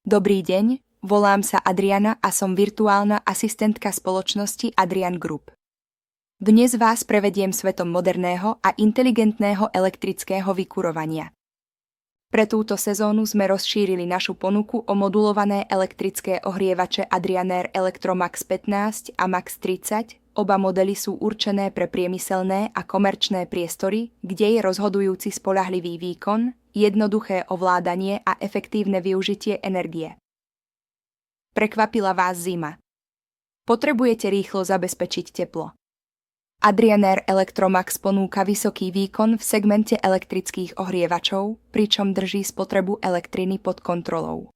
Dobrý deň, volám sa Adriana a som virtuálna asistentka spoločnosti Adrian Group. Dnes vás prevediem svetom moderného a inteligentného elektrického vykurovania. Pre túto sezónu sme rozšírili našu ponuku o modulované elektrické ohrievače Adrianair Electromax 15 a Max 30. Oba modely sú určené pre priemyselné a komerčné priestory, kde je rozhodujúci spoľahlivý výkon, jednoduché ovládanie a efektívne využitie energie. Prekvapila vás zima. Potrebujete rýchlo zabezpečiť teplo. Adrianair Electromax ponúka vysoký výkon v segmente elektrických ohrievačov, pričom drží spotrebu elektriny pod kontrolou.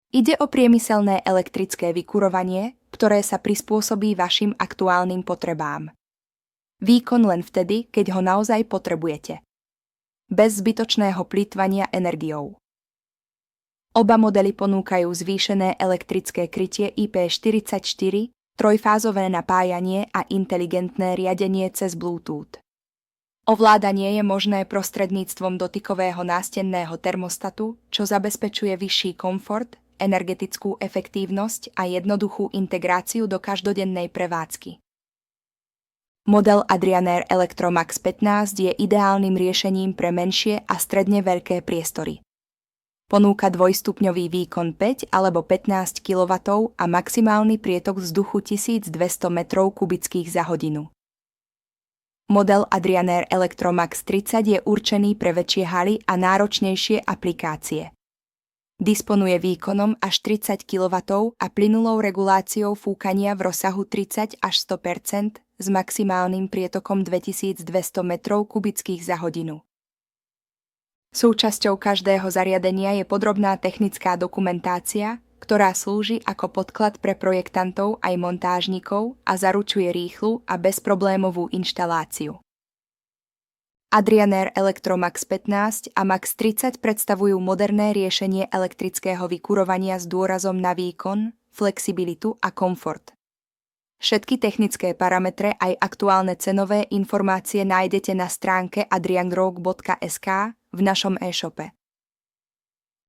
Ide o priemyselné elektrické vykurovanie, ktoré sa prispôsobí vašim aktuálnym potrebám. Výkon len vtedy, keď ho naozaj potrebujete. Bez zbytočného plytvania energiou. Oba modely ponúkajú zvýšené elektrické krytie IP44, trojfázové napájanie a inteligentné riadenie cez Bluetooth. Ovládanie je možné prostredníctvom dotykového nástenného termostatu, čo zabezpečuje vyšší komfort, energetickú efektívnosť a jednoduchú integráciu do každodennej prevádzky. Model Adrianair Electromax 15 je ideálnym riešením pre menšie a stredne veľké priestory. Ponúka dvojstupňový výkon 5 alebo 15 kW a maximálny prietok vzduchu 1200 m3 za hodinu. Model Adrianair Electromax 30 je určený pre väčšie haly a náročnejšie aplikácie. Disponuje výkonom až 30 kW a plynulou reguláciou fúkania v rozsahu 30 až 100% s maximálnym prietokom 2200 m3 za hodinu. Súčasťou každého zariadenia je podrobná technická dokumentácia, ktorá slúži ako podklad pre projektantov aj montážnikov a zaručuje rýchlu a bezproblémovú inštaláciu. Adrianair Electromax 15 a Max 30 predstavujú moderné riešenie elektrického vykurovania s dôrazom na výkon, flexibilitu a komfort. Všetky technické parametre aj aktuálne cenové informácie nájdete na stránke adriangroup.sk v našom e-shope.